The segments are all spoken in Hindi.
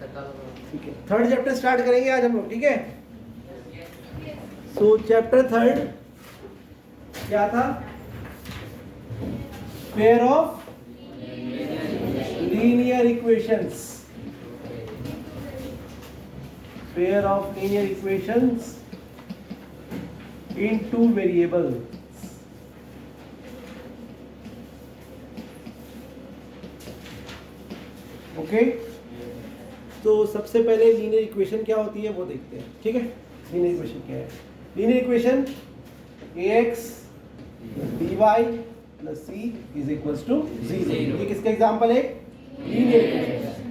ठीक है, थर्ड चैप्टर स्टार्ट करेंगे आज हम लोग, ठीक है। सो चैप्टर थर्ड क्या था? Pair of linear equations, pair of linear equations in two variable. Okay, तो सबसे पहले लीनियर इक्वेशन क्या होती है वो देखते हैं, ठीक है। लीनियर इक्वेशन क्या है? Linear equation ax by plus c is equals to 0। ये किसका एग्जांपल है? Linear equation.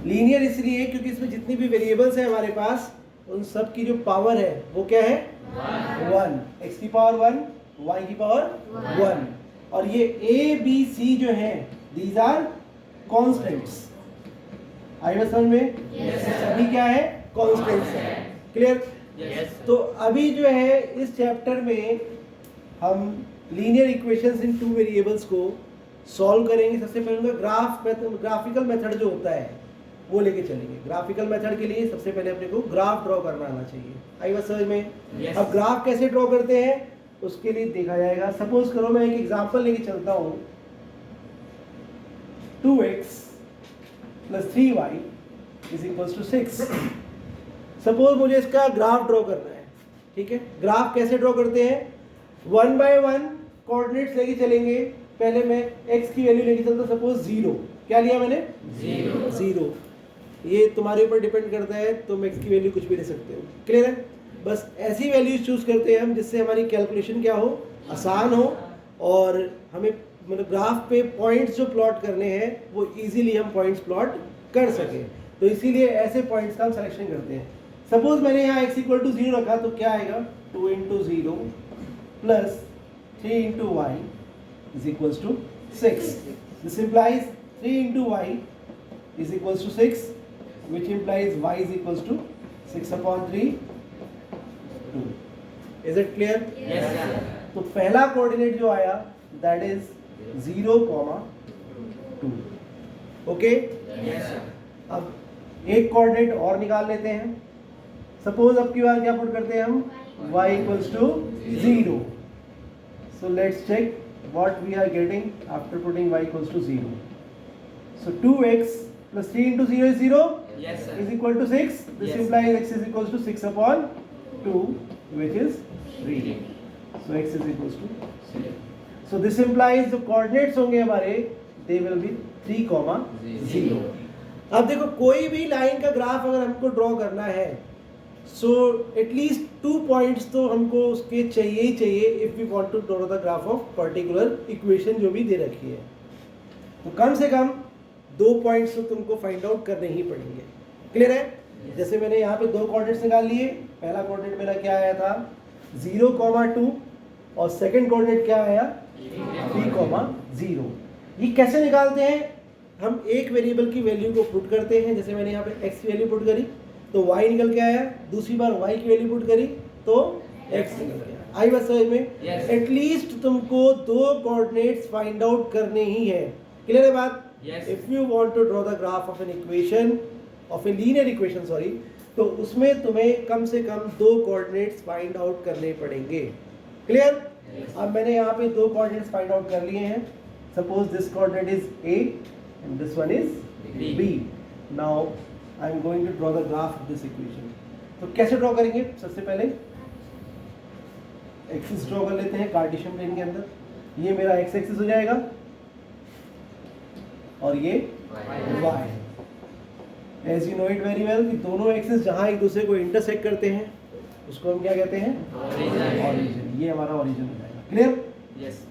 लीनियर इसलिए क्योंकि इसमें जितनी भी वेरिएबल्स है हमारे पास उन सब की जो पावर है वो क्या है? 1। x की पावर 1, y की पावर 1। और ये a b c जो है दीज आर कॉन्स्टेंट्स। आई बात समझ में? सभी क्या है? कॉन्स्टेंट्स है। क्लियर? तो अभी जो है इस चैप्टर में हम लीनियर इक्वेशंस इन टू वेरिएबल्स को सॉल्व करेंगे। सबसे पहले उनका ग्राफिकल मेथड जो होता है वो लेके चलेंगे। ग्राफिकल मेथड के लिए सबसे पहले अपने को ग्राफ ड्रॉ करना आना चाहिए। आई बात समझ में? अब ग्राफ कैसे ड्रॉ करते हैं उसके लिए देखा जाएगा। सपोज करो मैं एक एग्जांपल लेके चलता हूं, 2x plus 3y is equals to 6। Suppose मुझे इसका ग्राफ ड्रॉ करना है, ठीक है। ग्राफ कैसे ड्रॉ करते हैं? 1 by 1 कोऑर्डिनेट्स लेके चलेंगे। पहले मैं x की वैल्यू लेके चलता हूं, सपोज 0। क्या लिया मैंने? 0। ये तुम्हारे ऊपर डिपेंड करता है, तुम x की वैल्यू कुछ भी ले सकते हो। क्लियर है? बस ऐसी वैल्यूज चूज करते हैं हम जिससे हमारी कैलकुलेशन क्या हो? आसान हो, और हमें मतलब ग्राफ पे पॉइंट्स जो प्लॉट करने हैं वो इजीली हम पॉइंट्स प्लॉट कर सकें। तो इसीलिए ऐसे पॉइंट्स का हम सिलेक्शन करते हैं। सपोज मैंने यहाँ x इक्वल टू 0 रखा तो क्या आएगा? 2 into 0 plus 3 into y is equals to 6। This implies 3 into y is equals to 6, which implies y is equals to 6 upon 3, 2। Is it clear? Yes, sir. तो पहला कोऑर्डिनेट जो आया that is 0, 2। Okay? Yes, sir. अब एक कोऑर्डिनेट और निकाल लेते हैं। सपोज अब की बार क्या पुट करते हैं हम? y equals to 0। So let's check what we are getting after putting y equals to 0। So 2x plus 3 into 0 is 0, Yes, sir. is equal to 6. This Yes. implies x is equals to 6 upon 2, which is 3। So x is equals to 3। So this implies जो coordinates होंगे हमारे they will be 3, 0। अब देखो कोई भी लाइन का ग्राफ अगर हमको ड्रॉ करना है सो एटलीस्ट 2 पॉइंट्स तो हमको उसके चाहिए ही चाहिए if we want to draw the graph of particular equation जो भी दे रखी है। तो कम से कम 2 पॉइंट्स तो तुमको फाइंड आउट करने ही पड़ेंगे। क्लियर है? जैसे मैंने यहाँ पे 2 कोऑर्डिनेट्स निकाल लिए। पहला कोऑर्डिनेट मेरा क्या आया था? 0, 2 और सेकंड कोऑर्डिनेट क्या आया? 3, 0। ये कैसे निकालते हैं? हम एक वेरिएबल की वैल्यू को पुट करते हैं। जैसे मैंने यहाँ पे x की वैल्यू पुट करी तो y निकल के आया। दूसरी बार y की वैल्यू पुट करी तो x निकल के आया। आई बात समझ में? एटलीस्ट तुमको 2 कोऑर्डिनेट्स फाइंड आउट करने ही है। क्लियर है बात? If you want to draw the graph of an equation, of a linear equation sorry, तो उसमें तुम्हें कम से कम 2 कोऑर्डिनेट्स फाइंड आउट करने पड़ेंगे। क्लियर? अब मैंने यहाँ पे 2 कोऑर्डिनेट्स फाइंड आउट कर लिए हैं। Suppose this coordinate is a and this one is b। Now I am going to draw the graph of this equation। तो कैसे ड्रॉ करेंगे? सबसे पहले एक्सिस ड्रॉ कर लेते हैं कार्टेशियन प्लेन के अंदर। ये मेरा x एक्सिस हो जाएगा और ये y। As you know it very well कि दोनों एक्सिस जहाँ एक दूसरे को इंटरसेक्ट करते हैं उसको हम क्या कहते हैं? ऑरिजिन। ये हमारा ऑरिजिन हो जाएगा। क्लियर? Yes.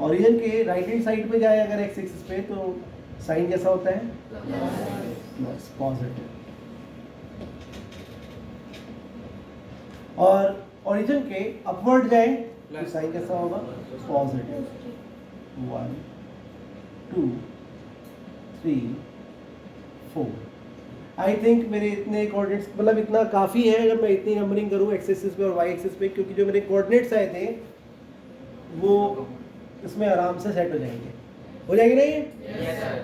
ऑरिजिन के राइट हैंड साइड पे जाए अगर एक्स एक्सिस पे तो साइन कैसा होता है? Plus, positive. और ऑरिजिन के अपवर्ड जाए तो साइन कैसा होगा? पॉजिटिव। 1, 2, 3, 4। आई थिंक मेरे इतने कोऑर्डिनेट्स मतलब इतना काफ़ी है अगर मैं इतनी नंबरिंग करूँ एक्स एक्सिस पे और वाई एक्सिस पे, क्योंकि जो मेरे कोऑर्डिनेट्स आए थे वो इसमें आराम से सेट हो जाएंगे ना ये?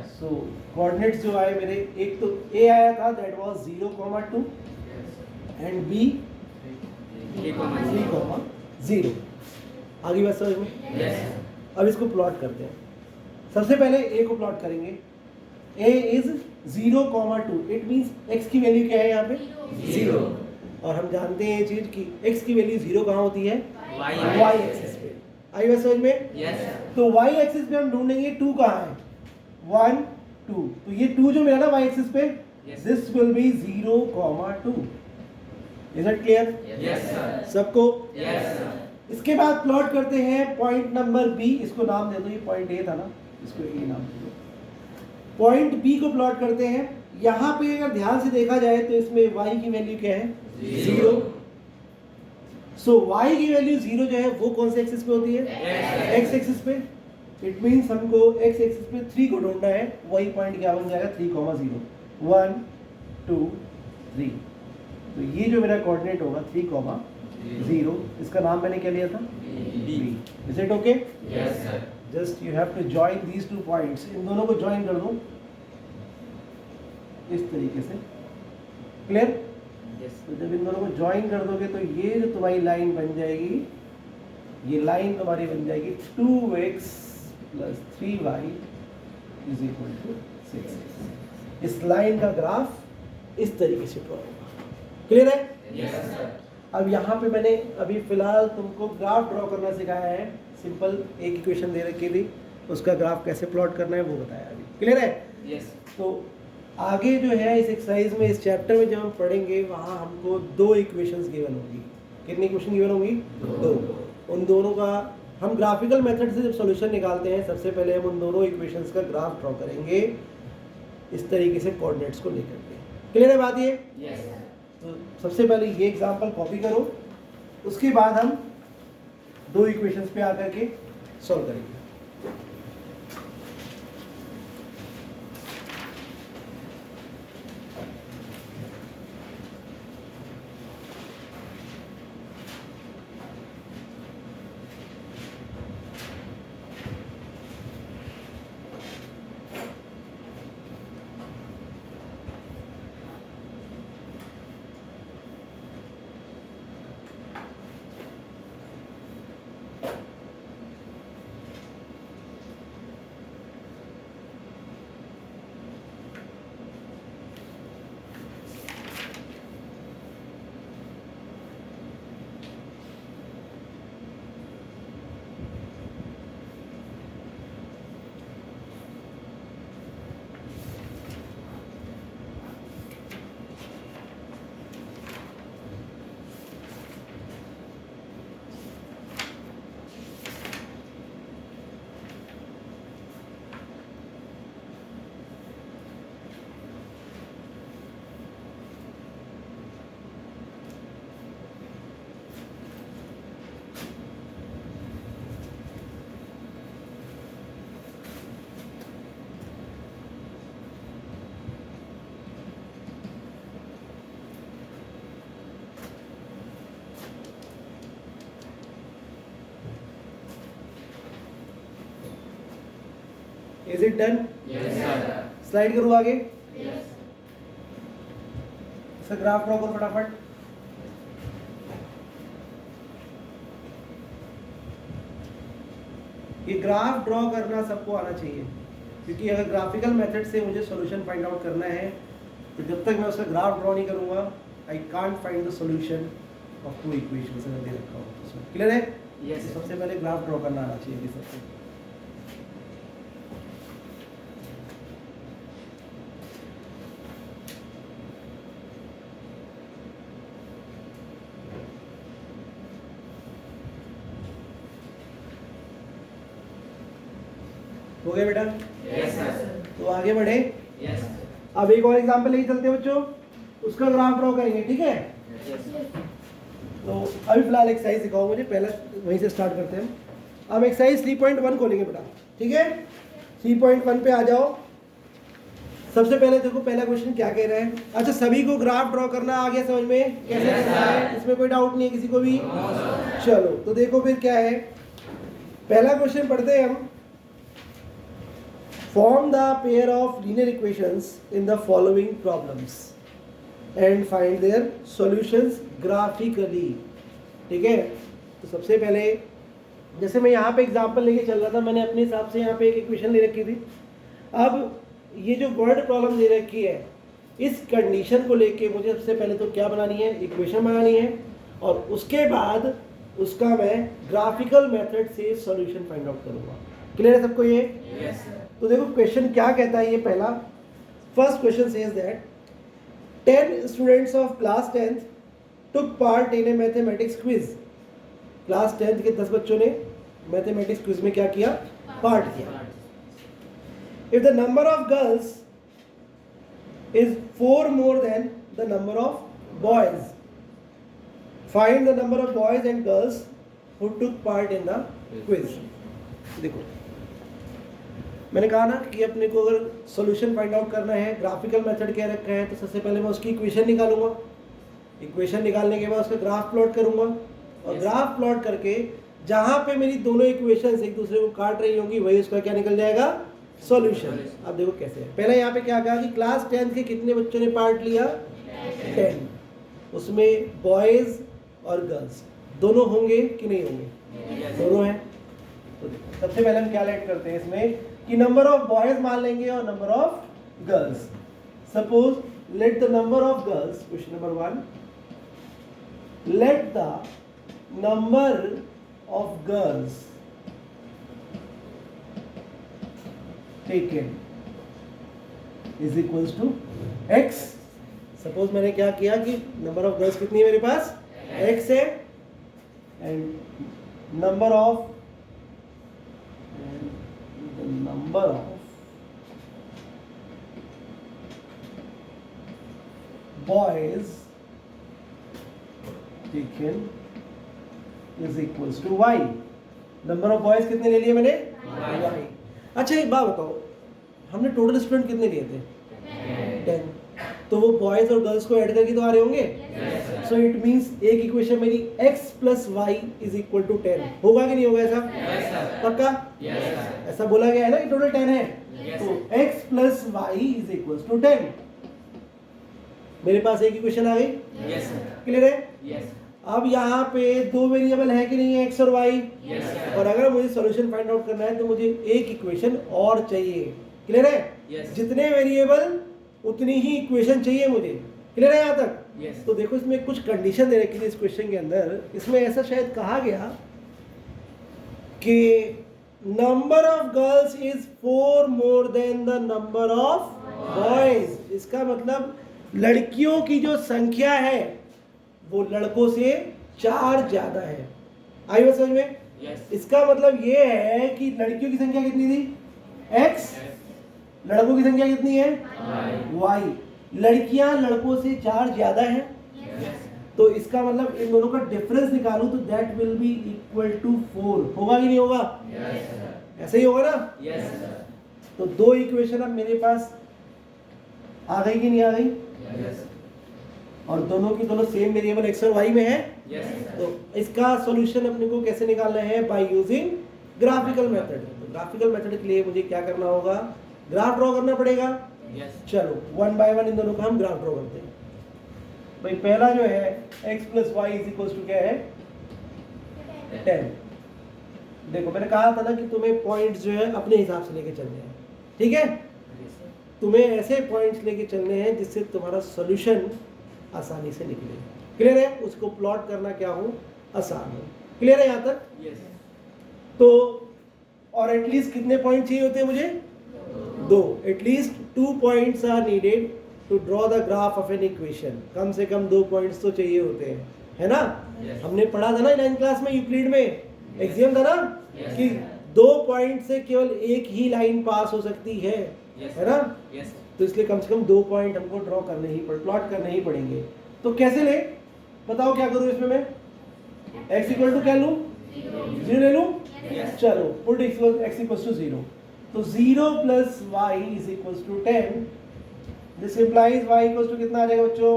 सो कोऑर्डिनेट्स जो आए मेरे, एक तो ए आया था दैट वाज 0,2 एंड बी 3,0। आगे बात समझ में? अब इसको प्लॉट करते हैं। सबसे पहले ए को प्लॉट करेंगे। ए इज 0,2, इट मींस x की वैल्यू क्या है यहाँ पे? 0। और हम जानते हैं ये चीज कि x की वैल्यू 0 कहाँ होती है? y एक्सिस पे। आई बात समझ में? तो y एक्सिस पे हम ढूंढेंगे 2 कहाँ है? 1 2। तो ये 2 जो मिला ना y एक्सिस पे, this will be 0,2। Is it clear? सबको? इसके बाद प्लॉट करते हैं पॉइंट नंबर बी। इसको नाम दे दो, ये पॉइंट ए था ना, इसको ए नाम दे दो। पॉइंट बी को प्लॉट करते हैं। यहाँ पे अगर ध्यान से देखा जाए तो इसमें y की वैल्यू क्या है? 0। सो y की वैल्यू 0 जो है वो कौन से एक्सिस पे होती है? x एक्सिस पे। इट मींस हमको x एक्सिस पे 3 को ढूंढना है। वही पॉइंट क्या बन जाएगा? 3,0 1 2 3। तो ये जो मेरा कोऑर्डिनेट होगा 3,0, इसका नाम मैंने क्या लिया था? B। Is it okay? Just you have to join these 2 points. इन दोनों को जॉइन कर दो इस तरीके से। क्लियर? तो जब इन दोनों को जॉइन कर दोगे तो ये जो तुम्हारी लाइन बन जाएगी, ये लाइन तुम्हारी बन जाएगी 2x + 3y = 6। इस लाइन का ग्राफ इस तरीके से ड्रॉ होगा। क्लियर है? अब यहाँ पे मैंने अभी फिलहाल तुमको ग्राफ ड्रॉ करना सिखाया है। सिंपल एक इक्वेशन दे रखी थी, उसका ग्राफ कैसे प्लॉट करना है वो बताया अभी। क्लियर है? तो आगे जो है इस एक्सरसाइज में, इस चैप्टर में जब हम पढ़ेंगे वहाँ हमको 2 इक्वेशंस गिवन होगी। कितनी इक्वेशन गिवन होगी? 2। उन दोनों का हम ग्राफिकल मेथड से जब सॉल्यूशन निकालते हैं, सबसे पहले हम उन दोनों इक्वेशंस का ग्राफ ड्रॉ करेंगे इस तरीके से कोऑर्डिनेट्स को लेकर के। क्लियर है बात ये? तो सबसे पहले ये एग्जांपल कॉपी करो, उसके बाद हम 2 इक्वेशंस पे आकर के सॉल्व करेंगे। Is it done? स्लाइड करूँ आगे? इसका ग्राफ ड्रॉ करो फटाफट। ये ग्राफ ड्रॉ करना सबको आना चाहिए, क्योंकि अगर ग्राफिकल मेथड से मुझे सॉल्यूशन फाइंड आउट करना है तो जब तक मैं उसका ग्राफ ड्रॉ नहीं करूंगा I can't find the solution of 2 equations अगर दे रखा हो तो। क्लियर है? सबसे पहले ग्राफ ड्रॉ करना आना चाहिए सबसे। हो गया बेटा? तो आगे बढ़े। अब एक और एग्जांपल लेके चलते हैं बच्चों, उसका ग्राफ ड्रॉ करेंगे। ठीक है? तो अभी फिलहाल एक्सरसाइज दिखाओ मुझे, पहले वहीं से स्टार्ट करते हैं। अब एक्सरसाइज 3.1 खोलेंगे बेटा। ठीक है? 3.1 पे आ जाओ। सबसे पहले देखो पहला क्वेश्चन क्या कह रहा है। अच्छा, सभी को ग्राफ ड्रॉ करना आ गया समझ में? कैसे करना है इसमें कोई डाउट नहीं है किसी को भी? चलो तो देखो फिर क्या है। पहला क्वेश्चन पढ़ते हैं हम। Form the pair of linear equations in the following problems and find their solutions graphically. ठीक है, तो सबसे पहले जैसे मैं यहाँ पे एग्जांपल लेके चल रहा था, मैंने अपने हिसाब से यहाँ पे एक इक्वेशन ले रखी थी। अब ये जो वर्ड प्रॉब्लम दे रखी है, इस कंडीशन को लेके मुझे सबसे पहले तो क्या बनानी है, इक्वेशन बनानी है, और उसके बाद उसका मैं ग्राफिकल मेथड से सॉल्यूशन फाइंड आउट करूँगा। क्लियर है सबको ये? Yes, sir. तो देखो क्वेश्चन क्या कहता है, ये पहला first question says that 10 students of class 10th took part in A mathematics quiz. Class 10th के 10 बच्चों ने मैथमेटिक्स क्विज में क्या किया, पार्ट किया। If the number of girls is 4 more than the number of boys, find the number of boys and girls who took part in the quiz. देखो मैंने कहा ना कि अपने को अगर सॉल्यूशन फाइंड आउट करना है, ग्राफिकल मेथड क्या रखा है, तो सबसे पहले मैं उसकी इक्वेशन निकालूंगा। इक्वेशन निकालने के बाद उसका ग्राफ प्लॉट करूंगा, और ग्राफ प्लॉट करके जहां पे मेरी दोनों इक्वेशंस एक दूसरे को काट रही होंगी, वही उसका क्या निकल जाएगा, सॉल्यूशन। अब देखो कैसे है। पहले यहाँ पे क्या कहा कि क्लास 10th के कितने बच्चों ने पार्ट लिया, 10। उसमें बॉयज और गर्ल्स दोनों होंगे कि नहीं होंगे, दोनों हैं। तो सबसे पहले हम क्या लेट करते हैं इसमें कि नंबर ऑफ बॉयज मान लेंगे और number of girls. Suppose let the number of girls, question number 1, let the number of girls taken is equals to x। Suppose मैंने क्या किया कि नंबर ऑफ गर्ल्स कितनी है मेरे पास, x है, and number of boys taken is equals to y। Number of boys कितने ले लिए मैंने, y। अच्छा एक बात बताओ, हमने टोटल स्टूडेंट कितने लिए थे, 10। तो वो बॉयज और गर्ल्स को ऐड करके तो आ रहे होंगे। सो इट मींस एक इक्वेशन मेरी x plus Y is equal to 10 होगा कि नहीं होगा ऐसा? पक्का? ऐसा बोला गया है ना कि टोटल 10 है। तो x plus Y is equal to 10। मेरे पास एक इक्वेशन आ गई। क्लियर है? अब यहाँ पे दो वेरिएबल है कि नहीं है, x और y। और अगर मुझे सॉल्यूशन फाइंड आउट करना है तो मुझे एक इक्वेशन और चाहिए। क्लियर है? जितने वेरिएबल उतनी ही इक्वेशन चाहिए मुझे। क्लियर है यहाँ तक? तो देखो इसमें कुछ कंडीशन दे रखी थी इस क्वेश्चन के अंदर। इसमें ऐसा शायद कहा गया कि number of girls is 4 more than the number of boys. इसका मतलब लड़कियों की जो संख्या है वो लड़कों से 4 ज्यादा है। आई बात समझ में? इसका मतलब ये है कि लड़कियों की संख्या कितनी थी, x, लड़कों की संख्या कितनी है, y। लड़कियां लड़कों से 4 ज्यादा है। तो इसका मतलब इन दोनों का डिफरेंस निकालूं तो that will be equal to 4। होगा कि नहीं होगा? ऐसे ही होगा ना? तो दो इक्वेशन अब मेरे पास आ गई कि नहीं आ गई? और दोनों की दोनों सेम वेरिएबल x और y में है। तो इसका सॉल्यूशन अपने को कैसे निकालना है, बाय यूजिंग ग्राफिकल मेथड। तो ग्राफिकल मेथड के लिए मुझे क्या करना होगा, ग्राफ ड्रॉ करना पड़ेगा। चलो वन बाय वन इन दोनों का हम ग्राफ ड्रॉ करते हैं। भाई पहला जो है x plus Y is equal to क्या है, 10। देखो मैंने कहा था ना कि तुम्हें पॉइंट्स जो है अपने हिसाब से लेके चलने हैं। ठीक है? तुम्हें ऐसे पॉइंट्स लेके चलने हैं जिससे तुम्हारा सॉल्यूशन आसानी से निकले। क्लियर है? उसको प्लॉट करना क्या हो, आसान हो। क्लियर है यहाँ तक? तो और एटलीस्ट कितने पॉइंट चाहिए होते हैं मुझे, 2। At least 2 points are needed to draw the graph of an equation. कम से कम 2 पॉइंट्स तो चाहिए होते हैं, है ना? हमने पढ़ा था ना 9th क्लास में यूक्लिड में, एग्जाम था ना, कि 2 पॉइंट से केवल एक ही लाइन पास हो सकती है ना? तो इसलिए कम से कम 2 पॉइंट हमको ड्रॉ करने ही प्लॉट करने ही पड़ेंगे। तो कैसे ले, बताओ क्या करूं इसमें मैं? x इक्वल टू क्या लूं, 0 ले लूं? चलो पुट x इक्वल टू 0। तो 0 plus Y is equal to 10। This implies y equal to कितना आ जाएगा बच्चों,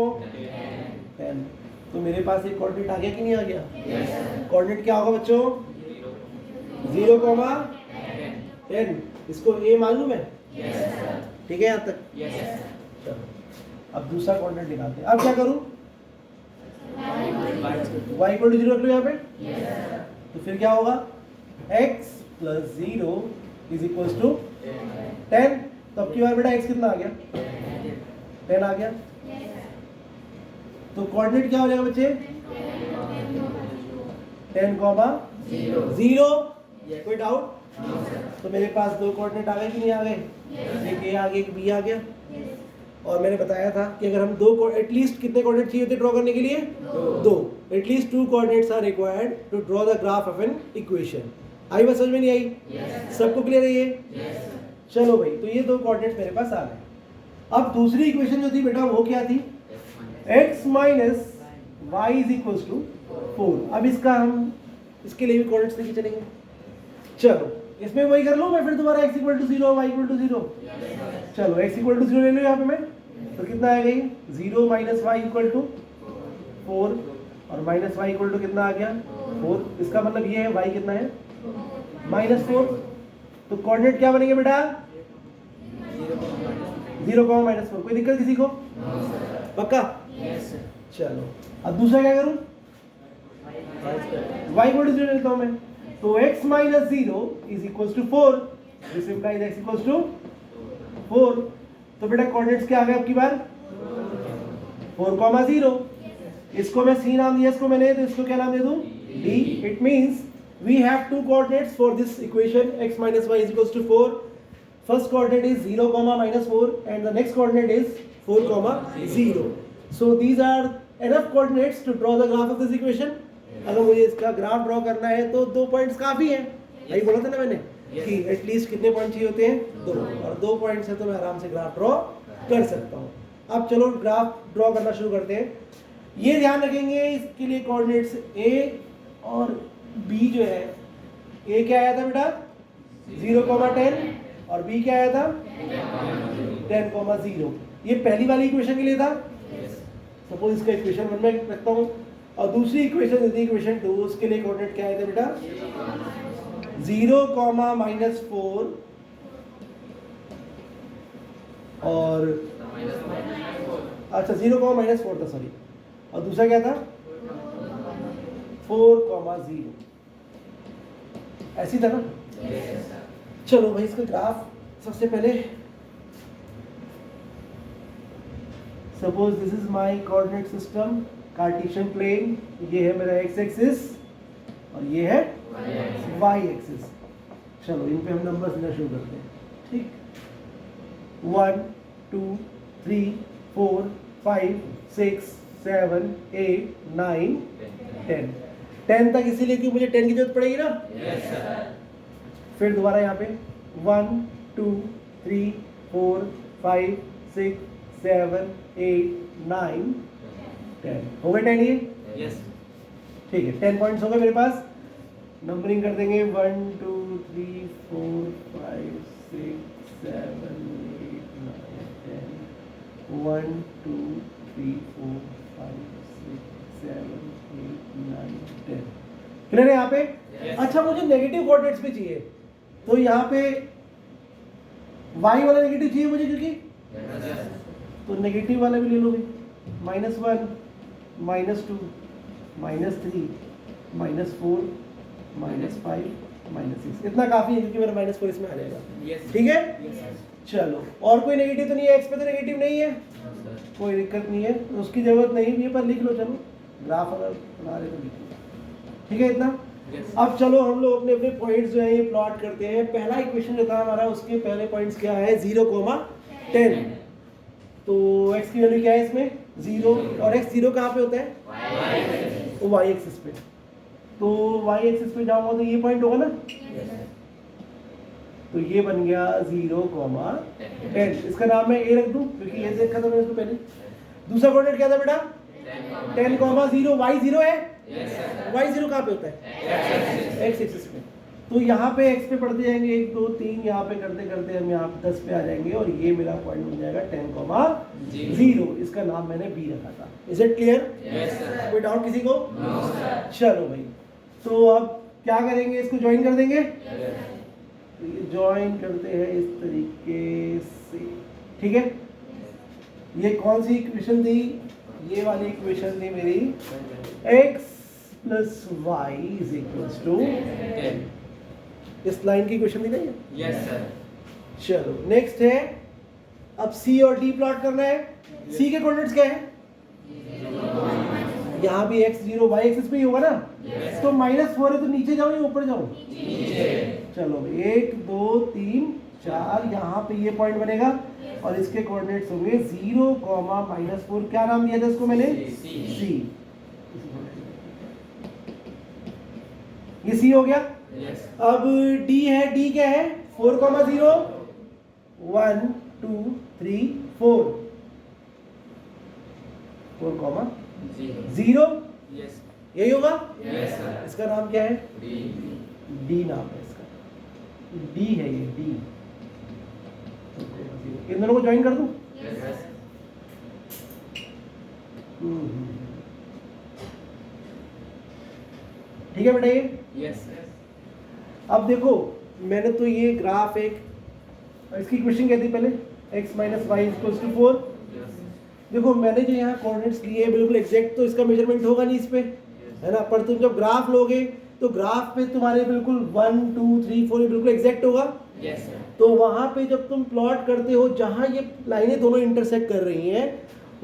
10। तो मेरे पास एक कोऑर्डिनेट आ गया कि नहीं आ गया? कोऑर्डिनेट क्या होगा बच्चों, 0, 10। इसको ए मालूम है? ठीक है यहाँ तक? चलो अब दूसरा कोऑर्डिनेट निकालते हैं। अब क्या करूँ? y इक्वल टू 0 रख लो यहाँ पे। तो फिर क्या होगा? x plus 0 is equal to 10। तो अब की बार बेटा x कितना आ गया? 10 आ गया। तो कोऑर्डिनेट क्या हो जाएगा बच्चे? 10, 0। कोई डाउट? तो मेरे पास दो कोऑर्डिनेट आ गए कि नहीं आ गए? एक ए आ गया, एक बी आ गया। और मैंने बताया था कि अगर हम दो एटलीस्ट कितने कोऑर्डिनेट चाहिए होते ड्रॉ करने के लिए? दो। At least 2 coordinates are required to draw the graph of an equation. आई बात समझ में नहीं आई? सबको क्लियर है ये? चलो भाई, तो ये दो कोऑर्डिनेट्स मेरे पास आ गए। अब दूसरी इक्वेशन जो थी बेटा वो क्या थी? x minus Y is equal to 4। अब इसका हम इसके लिए भी कोऑर्डिनेट्स लेके चलेंगे। चलो इसमें वही कर लो मैं फिर दोबारा x equal to 0 y equal to 0। चलो x इक्वल टू 0 ले लो यहाँ पे मैं। तो कितना आएगा ये? 0 माइनस वाई इक्वल टू 4 और माइनस वाई इक्वल टू कितना आ गया? 4। इसका मतलब ये है y कितना है? -4। तो कोऑर्डिनेट क्या बनेंगे बेटा? 0, -4। कोई दिक्कत किसी को? पक्का? चलो अब दूसरा क्या करूं? y इक्वल टू 0 लेता हूं मैं। तो x minus 0 is equal to 4। This implies x equal to 4। तो बेटा कोऑर्डिनेट्स क्या आ गए आपकी बार? 4, 0। इसको मैं c नाम दिया इसको मैंने, तो इसको क्या नाम दे दूं? d। It means we have two coordinates for this equation x minus y is equals to 4. First coordinate is 0, -4 and the next coordinate is 4, 0. So these are enough coordinates to draw the graph of this equation. अगर मुझे इसका ग्राफ ड्रॉ करना है तो 2 पॉइंट्स काफी हैं। यही बोला था ना मैंने कि एटलीस्ट कितने पॉइंट चाहिए होते हैं? 2। और 2 पॉइंट्स है तो मैं आराम से ग्राफ ड्रॉ कर सकता हूँ। अब चलो ग्राफ ड्रॉ करना शुरू करते हैं। ये ध्यान रखेंगे इसके लिए कोऑर्डिनेट्स a और b जो है, a क्या आया था बेटा? 0, 10 और b क्या आया था? 10, 0। ये पहली वाली इक्वेशन के लिए था। सपोज इसका इक्वेशन 1 में रखता हूँ और दूसरी इक्वेशन यदि इक्वेशन 2, उसके लिए कोऑर्डिनेट क्या आया था बेटा? 0, -4 और अच्छा 0, -4 था, सॉरी। और दूसरा क्या था? 4, 0। ऐसी था ना? चलो भाई इसका ग्राफ सबसे पहले, suppose this is my coordinate system, Cartesian plane. ये है मेरा x एक्सिस और ये है y एक्सिस। चलो इन पे हम नंबर्स देना शुरू करते हैं। ठीक, 1, 2, 3, 4, 5, 6, 7, 8, 9, 10। 10 तक इसीलिए कि मुझे 10 की जरूरत पड़ेगी ना? Yes sir. फिर दोबारा यहाँ पे 1, 2, 3, 4, 5, 6, 7, 8, 9, 10 हो गए 10 ये? यस। ठीक है, 10 पॉइंट्स हो गए मेरे पास। नंबरिंग कर देंगे 1, 2, 3, 4, 5, 6, 7, 8, 9, 10। 1, 2, 3, 4, 5, 6, 7, 8, 9, 10। क्लियर है यहाँ पे? yes. अच्छा मुझे नेगेटिव कोऑर्डिनेट्स भी चाहिए, तो यहाँ पे y वाला नेगेटिव चाहिए मुझे, क्योंकि yes. तो नेगेटिव वाला भी ले लो भाई। -1, -2, -3, -4, -5, -6। इतना काफी है क्योंकि मेरा -4 इसमें आ जाएगा। yes. ठीक है? yes. चलो और कोई नेगेटिव तो नहीं है? x पे तो नेगेटिव नहीं है, कोई दिक्कत नहीं है, उसकी जरूरत नहीं है, पर लिख लो। चलो ग्राफ अगर बना रहे तो लिख लो। ठीक है इतना? yes. अब चलो हम लोग अपने अपने पॉइंट्स जो है ये प्लॉट करते हैं। पहला इक्वेशन जो था हमारा, उसके पहले पॉइंट्स क्या है? 0, 10। तो x की वैल्यू क्या है इसमें? 0। और x 0 कहाँ पे होता है? y एक्सिस पे। तो y एक्सिस पे जाऊंगा तो ये पॉइंट होगा ना? yes. तो ये बन गया 0, 10। इसका नाम मैं a रख दूं क्योंकि ये देखा था मैंने इसको पहले। दूसरा कोऑर्डिनेट क्या था बेटा? 10, 0। y 0 है? y 0 कहाँ पे होता है? x एक्सिस पे। तो यहाँ पे x पे पढ़ते जाएंगे 1, 2, 3, यहाँ पे करते करते हम यहाँ पे 10 पे आ जाएंगे और ये मेरा पॉइंट बन जाएगा 10, 0। इसका नाम मैंने b रखा था। Is it clear? कोई डाउट किसी को? चलो भाई, तो अब क्या करेंगे, इसको ज्वाइन कर देंगे। तो ये ज्वाइन करते हैं इस तरीके से, ठीक है। ये कौन सी इक्वेशन थी, ये वाली इक्वेशन थी मेरी, x plus Y is equals to, इस लाइन की इक्वेशन थी ना ये। Yes sir. चलो नेक्स्ट है, अब c और d प्लॉट करना है। c के कोऑर्डिनेट्स क्या है, यहाँ भी x0 y एक्सिस पे ही होगा ना। तो -4 है तो नीचे जाओ या ऊपर जाओ, चलो 1 2 3 4, यहाँ पे ये पॉइंट बनेगा और इसके कोऑर्डिनेट्स होंगे 0, -4, क्या नाम दिया था इसको मैंने, c। ये c हो गया। अब d है, d क्या है, 4, 0, 1 2 3 4, 4, 0, यही होगा। इसका नाम क्या है, d नाम है इसका, d है ये, d। इन दोनों को ज्वाइन कर दूं। ठीक है बेटा ये। अब देखो मैंने तो ये ग्राफ एक, इसकी इक्वेशन क्या थी पहले, x minus Y equals to 4। देखो मैंने जो यहाँ कोऑर्डिनेट्स लिए बिल्कुल एग्जैक्ट, तो इसका मेजरमेंट होगा नहीं इस पे, है ना। पर तुम जब ग्राफ लोगे तो ग्राफ पे तुम्हारे बिल्कुल 1 2 3 4 बिल्कुल एग्जैक्ट होगा। तो वहां पे जब तुम प्लॉट करते हो जहां ये लाइनें दोनों इंटरसेक्ट कर रही हैं,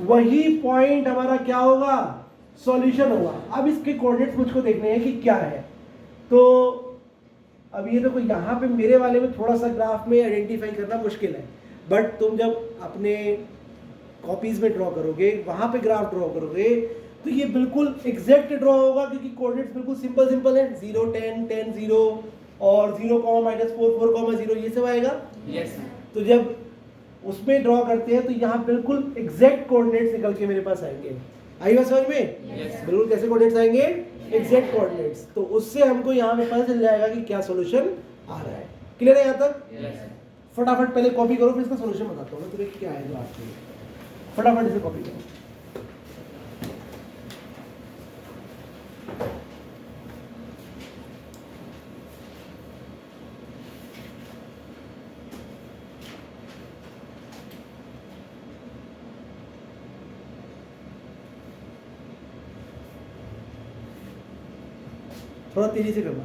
वही पॉइंट हमारा क्या होगा, सॉल्यूशन होगा। अब इसके कोऑर्डिनेट्स मुझको देखने हैं कि क्या है। तो अब ये देखो यहाँ पे मेरे वाले में थोड़ा सा ग्राफ में आइडेंटिफाई करना मुश्किल है, बट तुम जब अपने कॉपीज में ड्रॉ करोगे, वहां पे ग्राफ ड्रॉ करोगे, तो ये बिल्कुल एग्जैक्ट ड्रॉ होगा क्योंकि कोऑर्डिनेट्स बिल्कुल सिंपल है, 0 10 10 0 और 0, -4 4, 0 ये सब आएगा। तो जब उसमें ड्रॉ करते हैं तो यहाँ बिल्कुल एग्जैक्ट कोऑर्डिनेट्स निकल के मेरे पास आएंगे। आई बात समझ में? बिल्कुल कैसे कोऑर्डिनेट्स आएंगे, एग्जैक्ट कोऑर्डिनेट्स। तो उससे हमको यहाँ पे पता चल जाएगा कि क्या सॉल्यूशन आ रहा है। क्लियर है यहाँ तक? फटाफट पहले कॉपी करो, फिर इसका सॉल्यूशन बताता हूँ तुम्हें क्या है जो आपके लिए। फटाफट इसे कॉपी करो। थोड़ा तेजी से करना।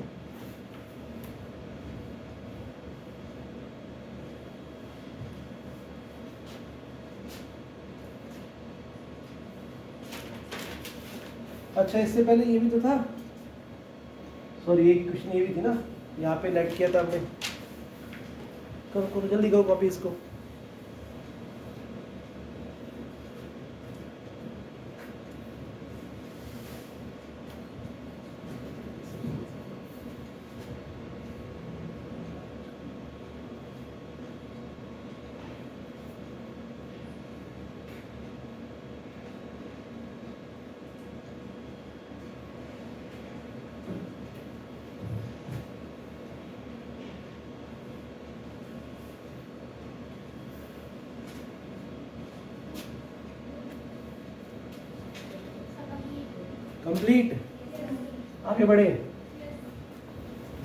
अच्छा इससे पहले ये भी तो था, सॉरी एक क्वेश्चन ये भी थी ना, यहाँ पे लेट किया था हमने। करो करो जल्दी करो कॉपी इसको। कंप्लीट, आगे बढ़े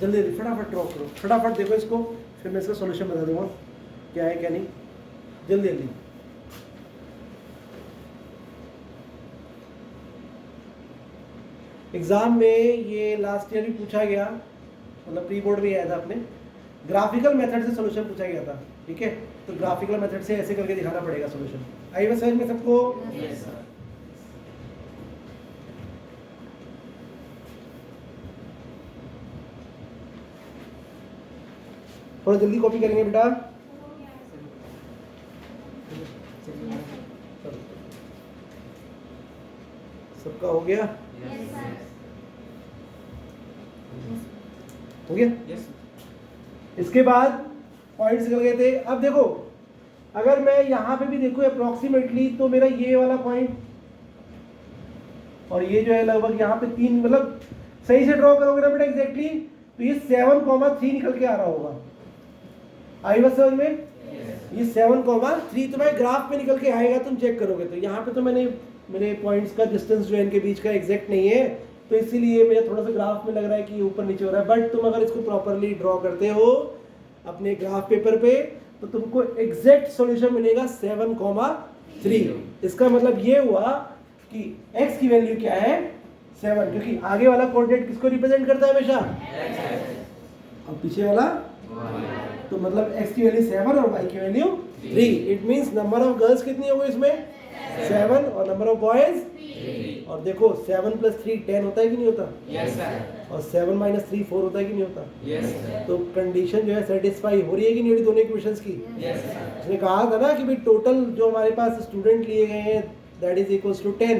जल्दी जल्दी, फटाफट ड्रॉ करो, फटाफट देखो इसको, फिर मैं इसका सॉल्यूशन बता दूंगा क्या है क्या नहीं। जल्दी जल्दी। एग्जाम में ये लास्ट ईयर भी पूछा गया, मतलब प्री बोर्ड भी आया था अपने, ग्राफिकल मेथड से सॉल्यूशन पूछा गया था। ठीक है, तो ग्राफिकल मेथड से ऐसे करके दिखाना पड़ेगा सॉल्यूशन। आई बस समझ में सबको? Yes sir. थोड़ा जल्दी कॉपी करेंगे बेटा। सबका हो गया? हो गया? इसके बाद पॉइंट्स निकल गए थे। अब देखो अगर मैं यहाँ पे भी देखूँ अप्रोक्सीमेटली, तो मेरा ये वाला पॉइंट और ये जो है लगभग यहाँ पे 3, मतलब सही से ड्रॉ करोगे ना बेटा एग्जैक्टली, तो ये 7,3 निकल के आ रहा होगा। आई बात समझ में? ये 7,3 तुम्हारे ग्राफ पे निकल के आएगा, तुम चेक करोगे तो यहाँ पे तो मेरे पॉइंट्स का डिस्टेंस जो है इनके बीच का एग्जैक्ट नहीं है, तो तो इसीलिए मेरा थोड़ा सा ग्राफ में लग रहा है कि ऊपर नीचे हो रहा है, बट तुम अगर इसको प्रॉपरली ड्रॉ करते हो अपने ग्राफ पेपर पे तो तुमको एग्जैक्ट सॉल्यूशन मिलेगा 7,3। इसका मतलब ये हुआ कि x की वैल्यू क्या है 7, क्योंकि आगे वाला कोऑर्डिनेट किसको रिप्रेजेंट करता है हमेशा, और पीछे वाला, तो मतलब x की वैल्यू 7 और y की value 3। It means number of girls कितनी हो गई इसमें 7 और नंबर ऑफ बॉयज 3। और देखो 7 + 3 10 होता है कि नहीं होता, यस सर। और 7 - 3 4 होता है कि नहीं होता, यस सर। तो कंडीशन जो है सेटिस्फाई हो रही है कि नहीं हो रही दोनों इक्वेशंस की। Yes sir. उसने कहा था ना कि भाई टोटल जो हमारे पास स्टूडेंट लिए गए हैं दैट इज इक्वल्स टू 10,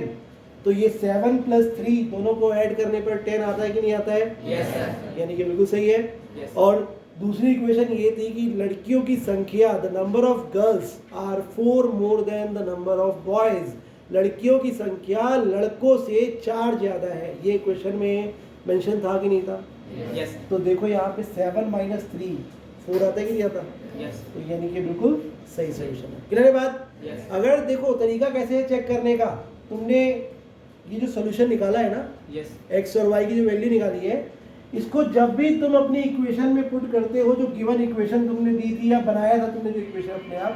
तो ये 7 + 3 दोनों को ऐड करने पर 10 आता है कि नहीं आता है, यस सर। यानी कि बिल्कुल सही है। Yes. और दूसरी इक्वेशन ये थी कि लड़कियों की संख्या the number of girls are 4 more than the number of boys, लड़कियों की संख्या लड़कों से 4 ज्यादा है, ये इक्वेशन में मेंशन था कि नहीं था। यस। तो देखो यहाँ पे 7 - 3 4 आता है कि नहीं आता, यस। तो यानी कि बिल्कुल सही सोल्यूशन है। क्लियर है बात। यस। अगर देखो तरीका कैसे है चेक करने का, तुमने ये जो सोल्यूशन निकाला है ना, यस। x और y की जो वैल्यू निकाली है, इसको जब भी तुम अपनी इक्वेशन में पुट करते हो, जो गिवन इक्वेशन तुमने दी थी या बनाया था तुमने जो इक्वेशन अपने आप,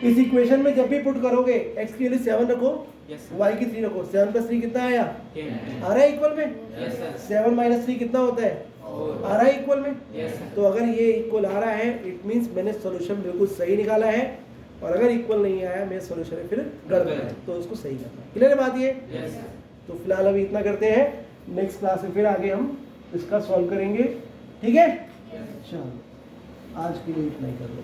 इस इक्वेशन में जब भी पुट करोगे x की वैल्यू 7 रखो, यस। y की 3 रखो, 7 + 3 कितना आया, 10। आ रहा है इक्वल में। Yes sir. 7 - 3 कितना होता है, 4। आ रहा है इक्वल में। Yes sir. तो अगर ये इक्वल आ रहा है इट मींस मैंने सॉल्यूशन बिल्कुल सही निकाला है, और अगर इक्वल नहीं आया मेरा सॉल्यूशन फिर गड़बड़ है, तो उसको सही करना। क्लियर है बात ये। Yes sir. तो फिलहाल अभी इतना करते हैं, नेक्स्ट क्लास में फिर आगे हम इसका सॉल्व करेंगे, ठीक है। चलो आज के लिए इतना ही कर लो।